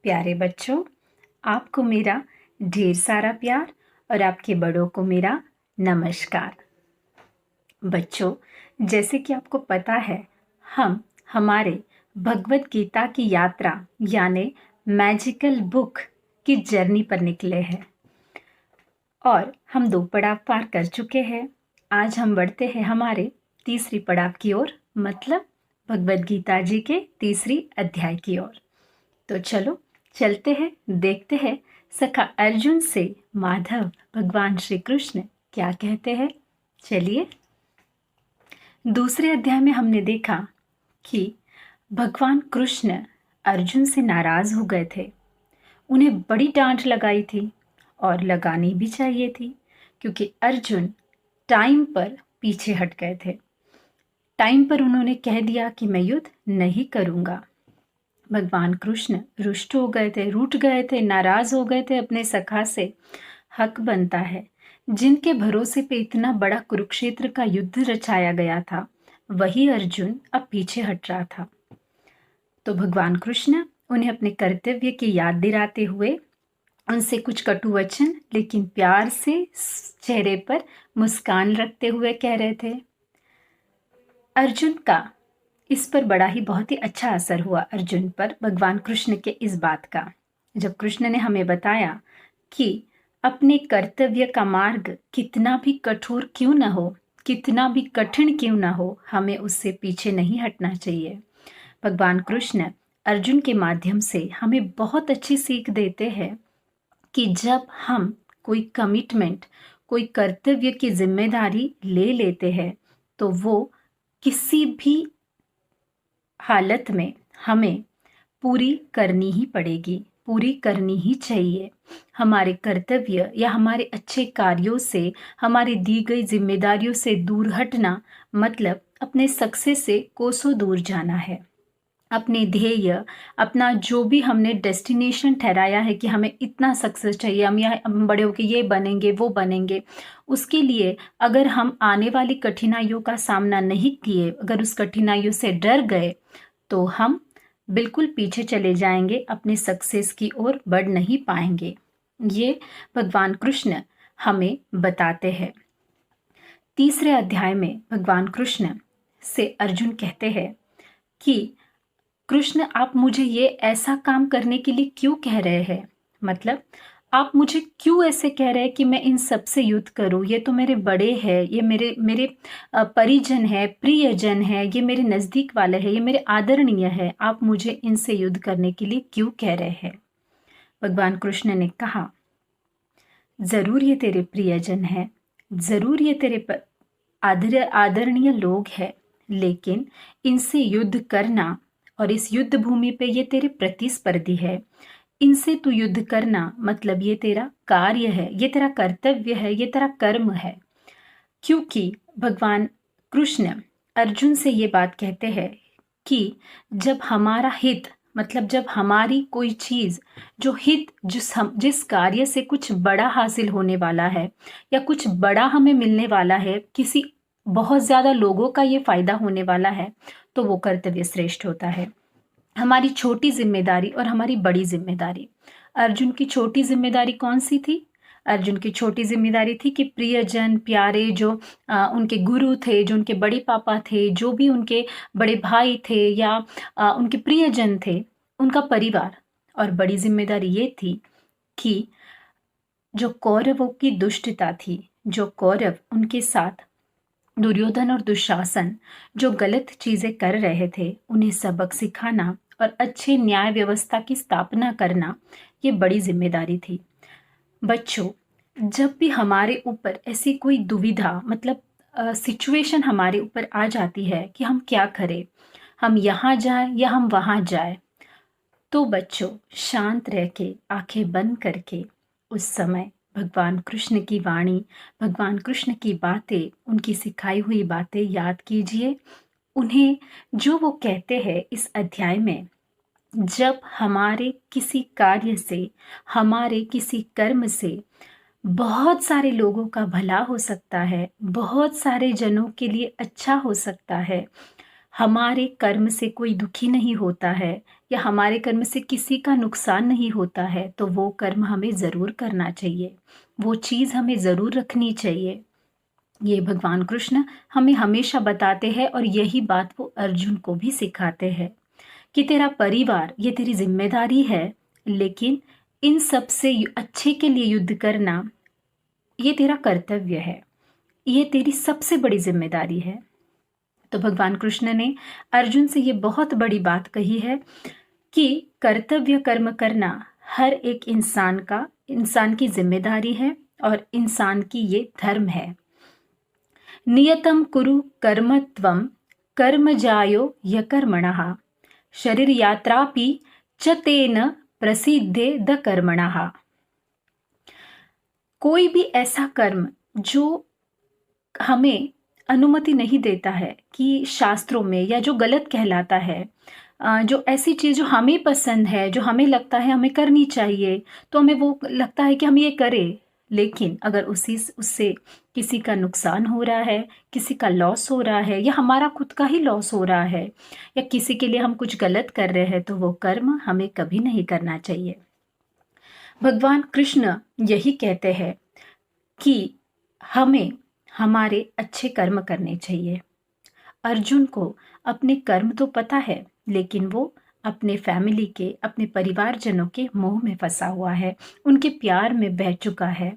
प्यारे बच्चों, आपको मेरा ढेर सारा प्यार और आपके बड़ों को मेरा नमस्कार। बच्चों, जैसे कि आपको पता है, हम हमारे भगवत गीता की यात्रा यानी मैजिकल बुक की जर्नी पर निकले हैं और हम 2 पड़ाव पार कर चुके हैं। आज हम बढ़ते हैं हमारे तीसरी पड़ाव की ओर, मतलब भगवत गीता जी के तीसरी अध्याय की ओर। तो चलो चलते हैं, देखते हैं सखा अर्जुन से माधव भगवान श्री कृष्ण क्या कहते हैं। चलिए, दूसरे अध्याय में हमने देखा कि भगवान कृष्ण अर्जुन से नाराज हो गए थे। उन्हें बड़ी डांट लगाई थी और लगानी भी चाहिए थी, क्योंकि अर्जुन टाइम पर पीछे हट गए थे। टाइम पर उन्होंने कह दिया कि मैं युद्ध नहीं करूंगा। भगवान कृष्ण रुष्ट हो गए थे, रूठ गए थे, नाराज हो गए थे अपने सखा से। हक बनता है, जिनके भरोसे पे इतना बड़ा कुरुक्षेत्र का युद्ध रचाया गया था, वही अर्जुन अब पीछे हट रहा था। तो भगवान कृष्ण उन्हें अपने कर्तव्य की याद दिलाते हुए उनसे कुछ कटु वचन लेकिन प्यार से चेहरे पर मुस्कान रखते हुए कह रहे थे। अर्जुन का इस पर बड़ा ही बहुत ही अच्छा असर हुआ अर्जुन पर भगवान कृष्ण के इस बात का, जब कृष्ण ने हमें बताया कि अपने कर्तव्य का मार्ग कितना भी कठोर क्यों न हो, कितना भी कठिन क्यों न हो, हमें उससे पीछे नहीं हटना चाहिए। भगवान कृष्ण अर्जुन के माध्यम से हमें बहुत अच्छी सीख देते हैं कि जब हम कोई कमिटमेंट, कोई कर्तव्य की जिम्मेदारी ले लेते हैं तो वो किसी भी हालत में हमें पूरी करनी ही पड़ेगी, पूरी करनी ही चाहिए। हमारे कर्तव्य या हमारे अच्छे कार्यों से, हमारी दी गई जिम्मेदारियों से दूर हटना मतलब अपने सक्सेस से कोसों दूर जाना है। अपने ध्येय, अपना जो भी हमने डेस्टिनेशन ठहराया है कि हमें इतना सक्सेस चाहिए, हम बड़े होकर ये बनेंगे वो बनेंगे, उसके लिए अगर हम आने वाली कठिनाइयों का सामना नहीं किए, अगर उस कठिनाइयों से डर गए, तो हम बिल्कुल पीछे चले जाएंगे, अपने सक्सेस की ओर बढ़ नहीं पाएंगे। ये भगवान कृष्ण हमें बताते हैं। तीसरे अध्याय में भगवान कृष्ण से अर्जुन कहते हैं कि कृष्ण, आप मुझे ये ऐसा काम करने के लिए क्यों कह रहे हैं? मतलब आप मुझे क्यों ऐसे कह रहे हैं कि मैं इन सब से युद्ध करूं? ये तो मेरे बड़े हैं, ये मेरे मेरे परिजन है, प्रियजन है, ये मेरे नज़दीक वाले हैं, ये मेरे आदरणीय है। आप मुझे इनसे युद्ध करने के लिए क्यों कह रहे हैं? भगवान कृष्ण ने कहा, जरूर ये तेरे प्रियजन है, जरूर ये तेरे आदरणीय लोग हैं, लेकिन इनसे युद्ध करना और इस युद्ध भूमि पे ये तेरे प्रतिस्पर्धी है। इनसे तू युद्ध करना मतलब ये तेरा कार्य है, ये तेरा कर्तव्य है, ये तेरा कर्म है। क्योंकि भगवान कृष्ण अर्जुन से ये बात कहते हैं कि जब हमारा हित, मतलब जब हमारी कोई चीज, जो हित, जिस कार्य से कुछ बड़ा हासिल होने वाला है या कुछ बड़ा हमें मिलने वाला है, किसी बहुत ज्यादा लोगों का ये फायदा होने वाला है, तो वो कर्तव्य श्रेष्ठ होता है। हमारी छोटी जिम्मेदारी और हमारी बड़ी जिम्मेदारी, अर्जुन की छोटी जिम्मेदारी कौन सी थी? अर्जुन की छोटी जिम्मेदारी थी कि प्रियजन, प्यारे, जो उनके गुरु थे, जो उनके बड़े पापा थे, जो भी उनके बड़े भाई थे या उनके प्रियजन थे, उनका परिवार। और बड़ी जिम्मेदारी ये थी कि जो कौरवों की दुष्टता थी, जो कौरव उनके साथ दुर्योधन और दुशासन जो गलत चीजें कर रहे थे, उन्हें सबक सिखाना और अच्छे न्याय व्यवस्था की स्थापना करना, ये बड़ी जिम्मेदारी थी। बच्चों, जब भी हमारे ऊपर ऐसी कोई दुविधा, मतलब सिचुएशन हमारे ऊपर आ जाती है कि हम क्या करें, हम यहाँ जाएं या हम वहाँ जाएं, तो बच्चों शांत रह के, आंखें बंद करके उस समय भगवान कृष्ण की वाणी, भगवान कृष्ण की बातें, उनकी सिखाई हुई बातें याद कीजिए। उन्हें जो वो कहते हैं इस अध्याय में, जब हमारे किसी कार्य से, हमारे किसी कर्म से बहुत सारे लोगों का भला हो सकता है, बहुत सारे जनों के लिए अच्छा हो सकता है, हमारे कर्म से कोई दुखी नहीं होता है या हमारे कर्म से किसी का नुकसान नहीं होता है तो वो कर्म हमें ज़रूर करना चाहिए, वो चीज़ हमें ज़रूर रखनी चाहिए। ये भगवान कृष्ण हमें हमेशा बताते हैं और यही बात वो अर्जुन को भी सिखाते हैं कि तेरा परिवार ये तेरी जिम्मेदारी है, लेकिन इन सब से अच्छे के लिए युद्ध करना ये तेरा कर्तव्य है, ये तेरी सबसे बड़ी जिम्मेदारी है। तो भगवान कृष्ण ने अर्जुन से ये बहुत बड़ी बात कही है कि कर्तव्य कर्म करना हर एक इंसान की जिम्मेदारी है और इंसान की ये धर्म है। नियतम कुरु कर्म त्वं कर्म जायो यकर्मणः शरीर यात्रापि च तेन प्रसिद्धे द कर्मणः। कोई भी ऐसा कर्म जो हमें अनुमति नहीं देता है कि शास्त्रों में, या जो गलत कहलाता है, जो ऐसी चीज़ जो हमें पसंद है, जो हमें लगता है हमें करनी चाहिए, तो हमें वो लगता है कि हम ये करें, लेकिन अगर उससे किसी का नुकसान हो रहा है, किसी का लॉस हो रहा है, या हमारा खुद का ही लॉस हो रहा है, या किसी के लिए हम कुछ गलत कर रहे हैं, तो वो कर्म हमें कभी नहीं करना चाहिए। भगवान कृष्ण यही कहते हैं कि हमें हमारे अच्छे कर्म करने चाहिए। अर्जुन को अपने कर्म तो पता है, लेकिन वो अपने फैमिली के, अपने परिवारजनों के मोह में फंसा हुआ है, उनके प्यार में बह चुका है।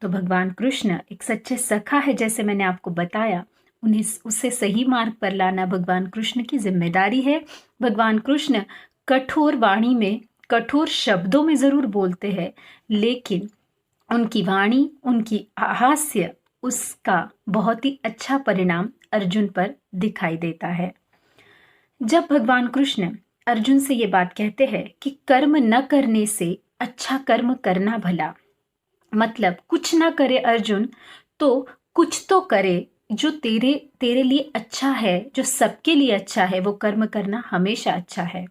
तो भगवान कृष्ण एक सच्चे सखा है, जैसे मैंने आपको बताया, उन्हें उससे सही मार्ग पर लाना भगवान कृष्ण की जिम्मेदारी है। भगवान कृष्ण कठोर वाणी में, कठोर शब्दों में ज़रूर बोलते हैं, लेकिन उनकी वाणी, उनकी हास्य, उसका बहुत ही अच्छा परिणाम अर्जुन पर दिखाई देता है। जब भगवान कृष्ण अर्जुन से ये बात कहते हैं कि कर्म न करने से अच्छा कर्म करना भला, मतलब कुछ ना करे अर्जुन, तो कुछ तो करे जो तेरे लिए अच्छा है, जो सबके लिए अच्छा है, वो कर्म करना हमेशा अच्छा है।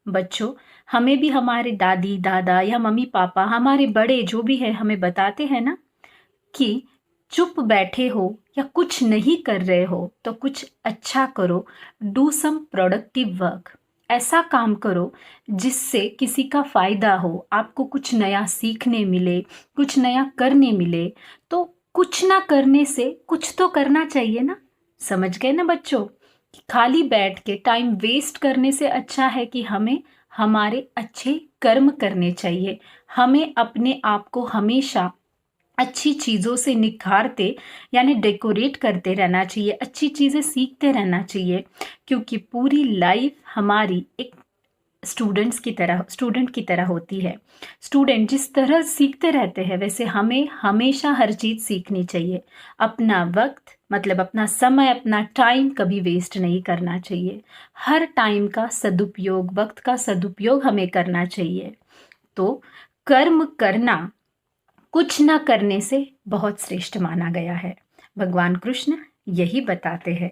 बच्चों, हमें भी हमारे दादी दादा या मम्मी पापा, हमारे बड़े जो भी है, हमें बताते हैं ना कि चुप बैठे हो या कुछ नहीं कर रहे हो तो कुछ अच्छा करो, डू सम प्रोडक्टिव वर्क। ऐसा काम करो जिससे किसी का फायदा हो, आपको कुछ नया सीखने मिले, कुछ नया करने मिले। तो कुछ ना करने से कुछ तो करना चाहिए ना। समझ गए ना बच्चों? खाली बैठ के टाइम वेस्ट करने से अच्छा है कि हमें हमारे अच्छे कर्म करने चाहिए। हमें अपने आप को हमेशा अच्छी चीज़ों से निखारते, यानी डेकोरेट करते रहना चाहिए, अच्छी चीज़ें सीखते रहना चाहिए, क्योंकि पूरी लाइफ हमारी एक स्टूडेंट की तरह होती है। स्टूडेंट जिस तरह सीखते रहते हैं, वैसे हमें हमेशा हर चीज़ सीखनी चाहिए। अपना वक्त, मतलब अपना समय, अपना टाइम कभी वेस्ट नहीं करना चाहिए। हर टाइम का सदुपयोग, वक्त का सदुपयोग हमें करना चाहिए। तो कर्म करना कुछ न करने से बहुत श्रेष्ठ माना गया है। भगवान कृष्ण यही बताते हैं।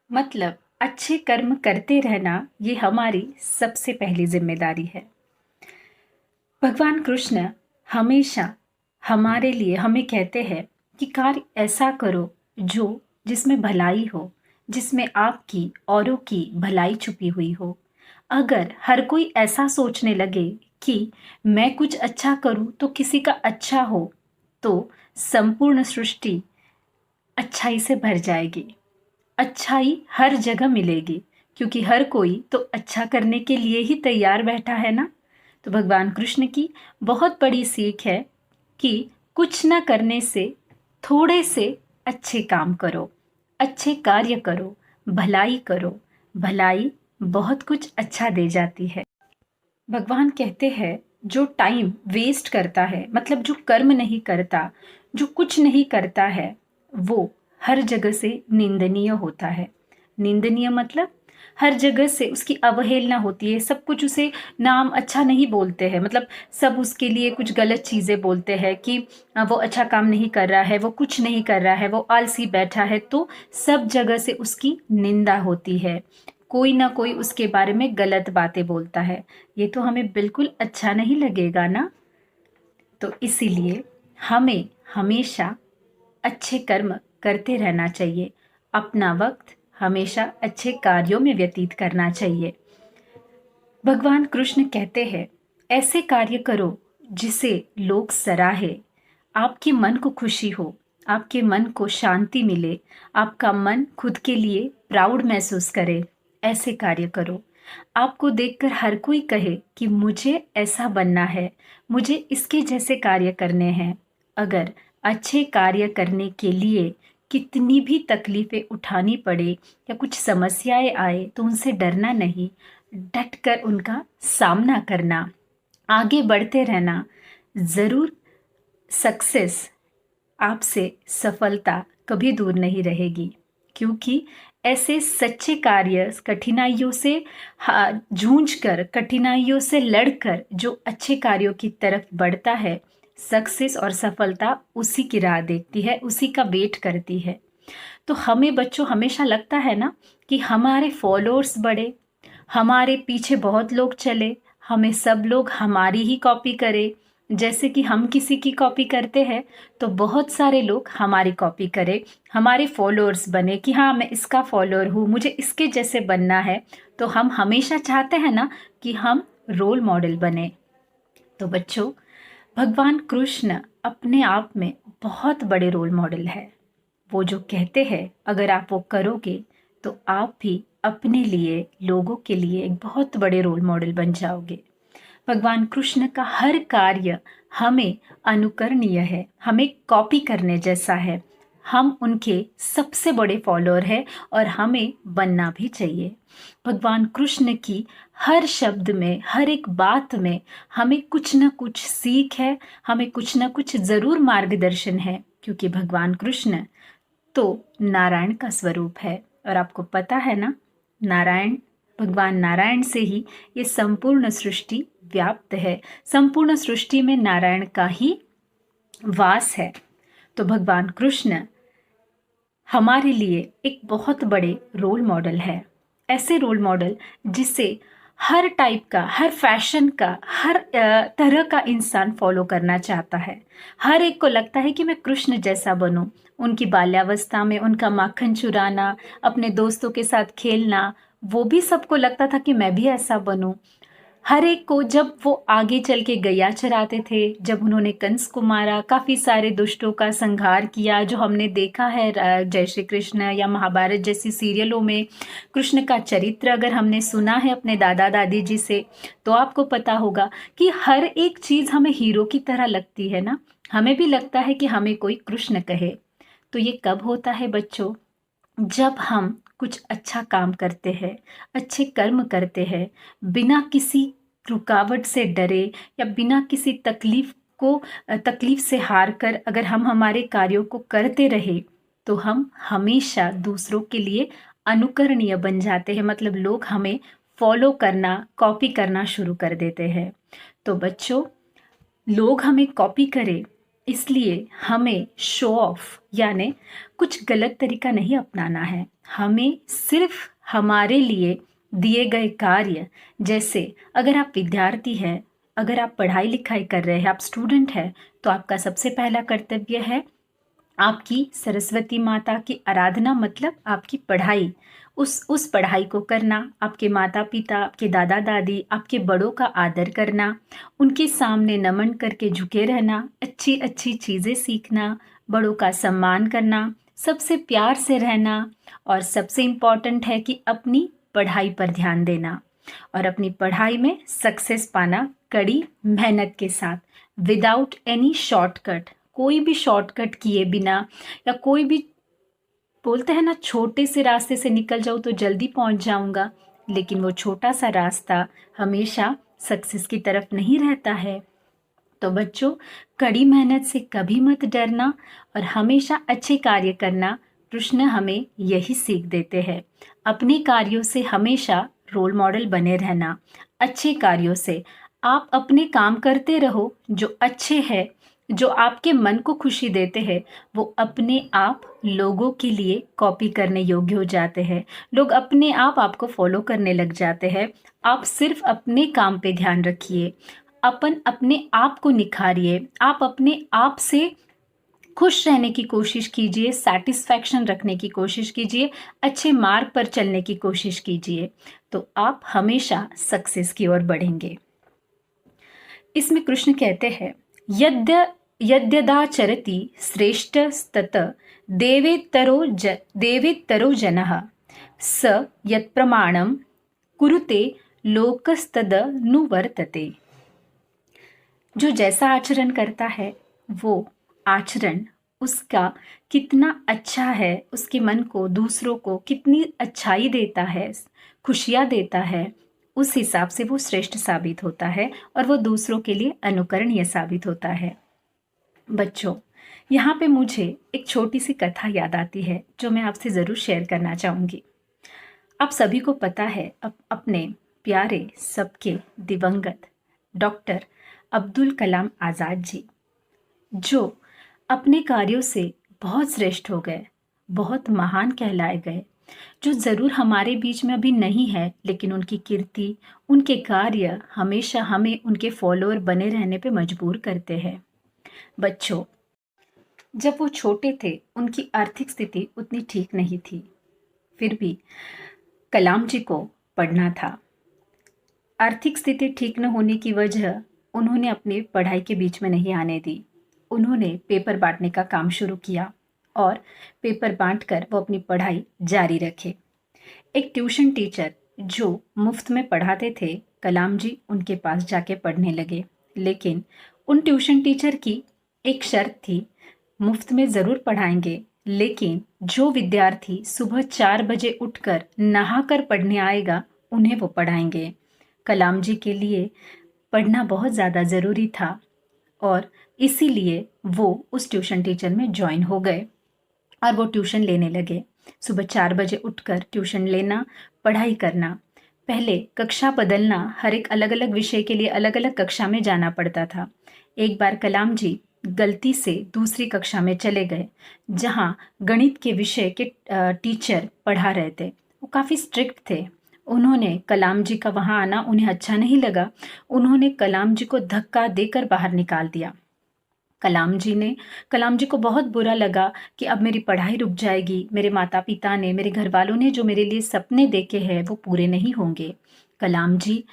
मतलब अच्छे कर्म करते रहना ये हमारी सबसे पहली जिम्मेदारी है। भगवान कृष्ण हमेशा हमारे लिए हमें कहते हैं कि कार्य ऐसा करो जिसमें भलाई हो, जिसमें आपकी औरों की भलाई छुपी हुई हो। अगर हर कोई ऐसा सोचने लगे कि मैं कुछ अच्छा करूं तो किसी का अच्छा हो, तो संपूर्ण सृष्टि अच्छाई से भर जाएगी। अच्छाई हर जगह मिलेगी, क्योंकि हर कोई तो अच्छा करने के लिए ही तैयार बैठा है ना। तो भगवान कृष्ण की बहुत बड़ी सीख है कि कुछ ना करने से थोड़े से अच्छे काम करो, अच्छे कार्य करो, भलाई करो। भलाई बहुत कुछ अच्छा दे जाती है। भगवान कहते हैं जो टाइम वेस्ट करता है, मतलब जो कर्म नहीं करता, जो कुछ नहीं करता है, वो हर जगह से निंदनीय होता है। निंदनीय मतलब हर जगह से उसकी अवहेलना होती है, सब कुछ उसे नाम अच्छा नहीं बोलते हैं, मतलब सब उसके लिए कुछ गलत चीज़ें बोलते हैं कि वो अच्छा काम नहीं कर रहा है, वो कुछ नहीं कर रहा है, वो आलसी बैठा है। तो सब जगह से उसकी निंदा होती है, कोई ना कोई उसके बारे में गलत बातें बोलता है। ये तो हमें बिल्कुल अच्छा नहीं लगेगा ना। तो इसीलिए हमें हमेशा अच्छे कर्म करते रहना चाहिए, अपना वक्त हमेशा अच्छे कार्यों में व्यतीत करना चाहिए। भगवान कृष्ण कहते हैं, ऐसे कार्य करो जिसे लोग सराहे, आपके मन को खुशी हो, आपके मन को शांति मिले, आपका मन खुद के लिए प्राउड महसूस करे। ऐसे कार्य करो, आपको देखकर हर कोई कहे कि मुझे ऐसा बनना है, मुझे इसके जैसे कार्य करने हैं। अगर अच्छे कार्य करने के लिए कितनी भी तकलीफें उठानी पड़े या कुछ समस्याएं आए तो उनसे डरना नहीं, डट कर उनका सामना करना, आगे बढ़ते रहना। ज़रूर सक्सेस आपसे सफलता कभी दूर नहीं रहेगी, क्योंकि ऐसे सच्चे कार्य कठिनाइयों से जूझकर, कठिनाइयों से लड़कर जो अच्छे कार्यों की तरफ बढ़ता है, सक्सेस और सफलता उसी की राह देखती है, उसी का वेट करती है। तो हमें बच्चों हमेशा लगता है ना कि हमारे फॉलोअर्स बढ़े, हमारे पीछे बहुत लोग चले, हमें सब लोग हमारी ही कॉपी करें। जैसे कि हम किसी की कॉपी करते हैं तो बहुत सारे लोग हमारी कॉपी करें, हमारे फॉलोअर्स बने कि हाँ मैं इसका फॉलोअर हूँ, मुझे इसके जैसे बनना है। तो हम हमेशा चाहते हैं ना कि हम रोल मॉडल बने। तो बच्चों, भगवान कृष्ण अपने आप में बहुत बड़े रोल मॉडल है। वो जो कहते हैं अगर आप वो करोगे तो आप भी अपने लिए, लोगों के लिए एक बहुत बड़े रोल मॉडल बन जाओगे। भगवान कृष्ण का हर कार्य हमें अनुकरणीय है, हमें कॉपी करने जैसा है। हम उनके सबसे बड़े फॉलोअर हैं और हमें बनना भी चाहिए। भगवान कृष्ण की हर शब्द में, हर एक बात में हमें कुछ ना कुछ सीख है, हमें कुछ ना कुछ ज़रूर मार्गदर्शन है, क्योंकि भगवान कृष्ण तो नारायण का स्वरूप है। और आपको पता है ना, नारायण, भगवान नारायण से ही ये संपूर्ण सृष्टि व्याप्त है, संपूर्ण सृष्टि में नारायण का ही वास है। तो भगवान कृष्ण हमारे लिए एक बहुत बड़े रोल मॉडल है। ऐसे रोल मॉडल जिसे हर टाइप का, हर फैशन का, हर तरह का इंसान फॉलो करना चाहता है। हर एक को लगता है कि मैं कृष्ण जैसा बनूं। उनकी बाल्यावस्था में उनका माखन चुराना, अपने दोस्तों के साथ खेलना, वो भी सबको लगता था कि मैं भी ऐसा बनूं। हर एक को, जब वो आगे चल के गैया चराते थे, जब उन्होंने कंस को मारा, काफी सारे दुष्टों का संहार किया, जो हमने देखा है जय श्री कृष्ण या महाभारत जैसी सीरियलों में कृष्ण का चरित्र अगर हमने सुना है अपने दादा दादी जी से, तो आपको पता होगा कि हर एक चीज हमें हीरो की तरह लगती है ना। हमें भी लगता है कि हमें कोई कृष्ण कहे। तो ये कब होता है बच्चों? जब हम कुछ अच्छा काम करते हैं, अच्छे कर्म करते हैं, बिना किसी रुकावट से डरे या बिना किसी तकलीफ से हार कर अगर हम हमारे कार्यों को करते रहे, तो हम हमेशा दूसरों के लिए अनुकरणीय बन जाते हैं। मतलब लोग हमें फॉलो करना, कॉपी करना शुरू कर देते हैं। तो बच्चों, लोग हमें कॉपी करें इसलिए हमें शो ऑफ यानी कुछ गलत तरीका नहीं अपनाना है। हमें सिर्फ हमारे लिए दिए गए कार्य, जैसे अगर आप विद्यार्थी हैं, अगर आप पढ़ाई लिखाई कर रहे हैं, आप स्टूडेंट हैं, तो आपका सबसे पहला कर्तव्य है आपकी सरस्वती माता की आराधना, मतलब आपकी पढ़ाई, उस पढ़ाई को करना, आपके माता पिता, आपके दादा दादी, आपके बड़ों का आदर करना, उनके सामने नमन करके झुके रहना, अच्छी अच्छी चीज़ें सीखना, बड़ों का सम्मान करना, सबसे प्यार से रहना, और सबसे इम्पॉर्टेंट है कि अपनी पढ़ाई पर ध्यान देना और अपनी पढ़ाई में सक्सेस पाना कड़ी मेहनत के साथ, विदाउट एनी शॉर्टकट। कोई भी शॉर्टकट किए बिना, या कोई भी, बोलते हैं ना छोटे से रास्ते से निकल जाऊँ तो जल्दी पहुँच जाऊँगा, लेकिन वो छोटा सा रास्ता हमेशा सक्सेस की तरफ नहीं रहता है। तो बच्चों, कड़ी मेहनत से कभी मत डरना और हमेशा अच्छे कार्य करना। कृष्ण हमें यही सीख देते हैं। अपने कार्यों से हमेशा रोल मॉडल बने रहना, अच्छे कार्यों से आप अपने काम करते रहो जो अच्छे हैं, जो आपके मन को खुशी देते हैं, वो अपने आप लोगों के लिए कॉपी करने योग्य हो जाते हैं। लोग अपने आप आपको फॉलो करने लग जाते हैं। आप सिर्फ अपने काम पे ध्यान रखिए, अपने आप को निखारिए, आप अपने आप से खुश रहने की कोशिश कीजिए, सैटिस्फैक्शन रखने की कोशिश कीजिए, अच्छे मार्ग पर चलने की कोशिश कीजिए, तो आप हमेशा सक्सेस की ओर बढ़ेंगे। इसमें कृष्ण कहते हैं, यद्यदाचरति श्रेष्ठस्तत देवेत्तरो जनः स यत्प्रमाणं कुरुते लोकस्तदनुवर्तते। जो जैसा आचरण करता है वो आचरण उसका कितना अच्छा है, उसके मन को, दूसरों को कितनी अच्छाई देता है, खुशियाँ देता है, उस हिसाब से वो श्रेष्ठ साबित होता है और वो दूसरों के लिए अनुकरणीय साबित होता है। बच्चों, यहाँ पे मुझे एक छोटी सी कथा याद आती है जो मैं आपसे ज़रूर शेयर करना चाहूँगी। आप सभी को पता है अपने प्यारे सबके दिवंगत डॉक्टर अब्दुल कलाम आज़ाद जी, जो अपने कार्यों से बहुत श्रेष्ठ हो गए, बहुत महान कहलाए गए, जो ज़रूर हमारे बीच में अभी नहीं है, लेकिन उनकी कीर्ति, उनके कार्य हमेशा हमें उनके फॉलोअर बने रहने पे मजबूर करते हैं। बच्चों, जब वो छोटे थे उनकी आर्थिक स्थिति उतनी ठीक नहीं थी, फिर भी कलाम जी को पढ़ना था। आर्थिक स्थिति ठीक न होने की वजह उन्होंने अपनी पढ़ाई के बीच में नहीं आने दी। उन्होंने पेपर बांटने का काम शुरू किया और पेपर बांटकर वो अपनी पढ़ाई जारी रखे। एक ट्यूशन टीचर जो मुफ्त में पढ़ाते थे, कलाम जी उनके पास जाके पढ़ने लगे। लेकिन उन ट्यूशन टीचर की एक शर्त थी, मुफ्त में ज़रूर पढ़ाएंगे, लेकिन जो विद्यार्थी सुबह 4 बजे उठकर नहाकर पढ़ने आएगा उन्हें वो पढ़ाएंगे। कलाम जी के लिए पढ़ना बहुत ज़्यादा ज़रूरी था और इसीलिए वो उस ट्यूशन टीचर में ज्वाइन हो गए और वो ट्यूशन लेने लगे। सुबह 4 बजे उठकर ट्यूशन लेना, पढ़ाई करना। पहले कक्षा बदलना, हर एक अलग अलग विषय के लिए अलग अलग कक्षा में जाना पड़ता था। एक बार कलाम जी गलती से दूसरी कक्षा में चले गए, जहाँ गणित के विषय के टीचर पढ़ा रहे थे। वो काफ़ी स्ट्रिक्ट थे। उन्होंने कलाम जी का वहाँ आना उन्हें अच्छा नहीं लगा। उन्होंने कलाम जी को धक्का देकर बाहर निकाल दिया। कलाम जी को बहुत बुरा लगा कि अब मेरी पढ़ाई रुक जाएगी, मेरे माता पिता ने, मेरे घर वालों ने जो मेरे लिए सपने देखे हैं वो पूरे नहीं होंगे। कलाम जी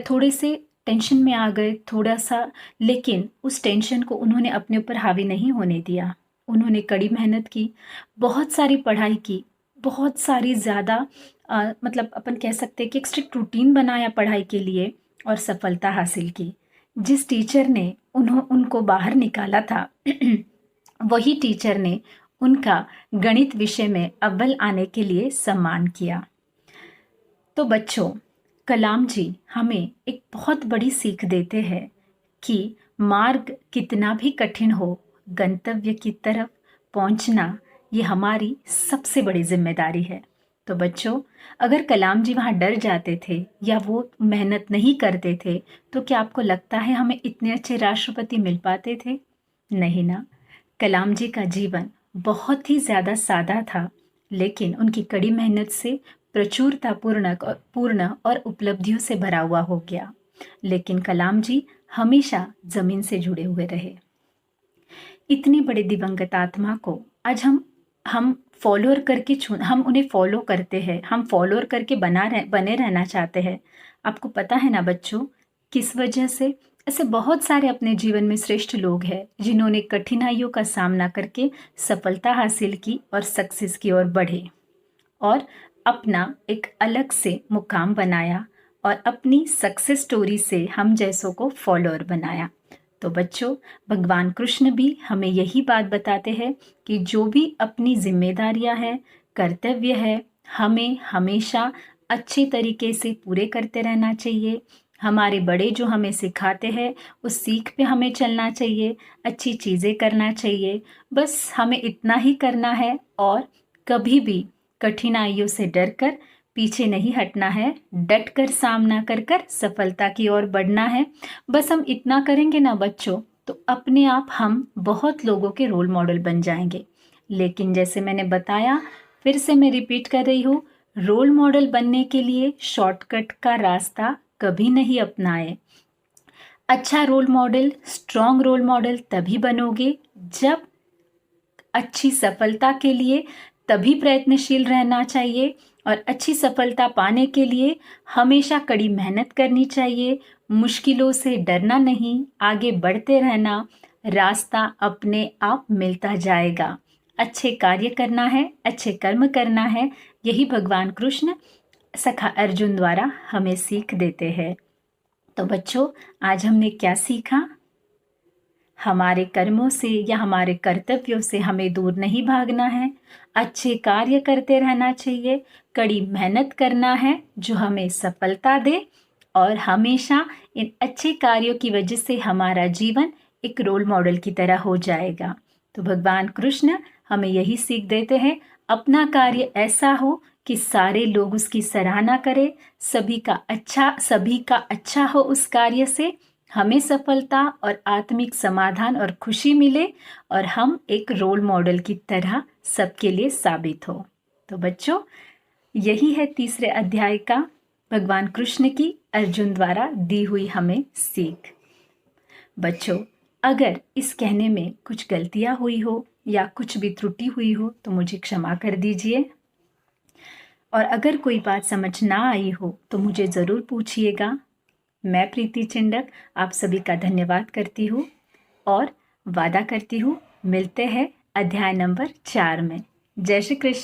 थोड़े से टेंशन में आ गए, थोड़ा सा, लेकिन उस टेंशन को उन्होंने अपने ऊपर हावी नहीं होने दिया। उन्होंने कड़ी मेहनत की, बहुत सारी पढ़ाई की, बहुत सारी ज़्यादा मतलब अपन कह सकते हैं कि एक स्ट्रिक्ट रूटीन बनाया पढ़ाई के लिए और सफलता हासिल की। जिस टीचर ने उनको बाहर निकाला था वही टीचर ने उनका गणित विषय में अव्वल आने के लिए सम्मान किया। तो बच्चों, कलाम जी हमें एक बहुत बड़ी सीख देते हैं कि मार्ग कितना भी कठिन हो, गंतव्य की तरफ पहुंचना ये हमारी सबसे बड़ी जिम्मेदारी है। तो बच्चों, अगर कलाम जी वहाँ डर जाते थे या वो मेहनत नहीं करते थे, तो क्या आपको लगता है हमें इतने अच्छे राष्ट्रपति मिल पाते थे? नहीं ना। कलाम जी का जीवन बहुत ही ज़्यादा सादा था, लेकिन उनकी कड़ी मेहनत से प्रचुरता पूर्ण और उपलब्धियों से भरा हुआ हो गया। लेकिन कलाम जी हमेशा ज़मीन से जुड़े हुए रहे। इतने बड़े दिवंगत आत्मा को आज हम फॉलोअर करके हम उन्हें फॉलो करते हैं, हम फॉलोअर करके बने रहना चाहते हैं। आपको पता है ना बच्चों, किस वजह से? ऐसे बहुत सारे अपने जीवन में श्रेष्ठ लोग हैं जिन्होंने कठिनाइयों का सामना करके सफलता हासिल की और सक्सेस की ओर बढ़े और अपना एक अलग से मुकाम बनाया और अपनी सक्सेस स्टोरी से हम जैसों को फॉलोअर बनाया। तो बच्चों, भगवान कृष्ण भी हमें यही बात बताते हैं कि जो भी अपनी जिम्मेदारियां हैं, कर्तव्य है, हमें हमेशा अच्छे तरीके से पूरे करते रहना चाहिए। हमारे बड़े जो हमें सिखाते हैं उस सीख पे हमें चलना चाहिए, अच्छी चीज़ें करना चाहिए। बस हमें इतना ही करना है और कभी भी कठिनाइयों से डरकर पीछे नहीं हटना है, डट कर सामना कर सफलता की ओर बढ़ना है। बस हम इतना करेंगे ना बच्चों, तो अपने आप हम बहुत लोगों के रोल मॉडल बन जाएंगे। लेकिन जैसे मैंने बताया, फिर से मैं रिपीट कर रही हूँ, रोल मॉडल बनने के लिए शॉर्टकट का रास्ता कभी नहीं अपनाए। अच्छा role model, strong role model तभी बनोगे जब अच्छी सफलता के लिए तभी प्रयत्नशील रहना चाहिए और अच्छी सफलता पाने के लिए हमेशा कड़ी मेहनत करनी चाहिए, मुश्किलों से डरना नहीं, आगे बढ़ते रहना, रास्ता अपने आप मिलता जाएगा। अच्छे कार्य करना है, अच्छे कर्म करना है, यही भगवान कृष्ण सखा अर्जुन द्वारा हमें सीख देते हैं। तो बच्चों, आज हमने क्या सीखा? हमारे कर्मों से या हमारे कर्तव्यों से हमें दूर नहीं भागना है, अच्छे कार्य करते रहना चाहिए, कड़ी मेहनत करना है जो हमें सफलता दे, और हमेशा इन अच्छे कार्यों की वजह से हमारा जीवन एक रोल मॉडल की तरह हो जाएगा। तो भगवान कृष्ण हमें यही सीख देते हैं, अपना कार्य ऐसा हो कि सारे लोग उसकी सराहना करें, सभी का अच्छा हो उस कार्य से, हमें सफलता और आत्मिक समाधान और खुशी मिले और हम एक रोल मॉडल की तरह सबके लिए साबित हो। तो बच्चों, यही है तीसरे अध्याय का भगवान कृष्ण की अर्जुन द्वारा दी हुई हमें सीख। बच्चों, अगर इस कहने में कुछ गलतियां हुई हो या कुछ भी त्रुटि हुई हो तो मुझे क्षमा कर दीजिए, और अगर कोई बात समझ ना आई हो तो मुझे ज़रूर पूछिएगा। मैं प्रीति चिंडक आप सभी का धन्यवाद करती हूँ और वादा करती हूँ मिलते हैं अध्याय नंबर 4 में। जय श्री कृष्ण।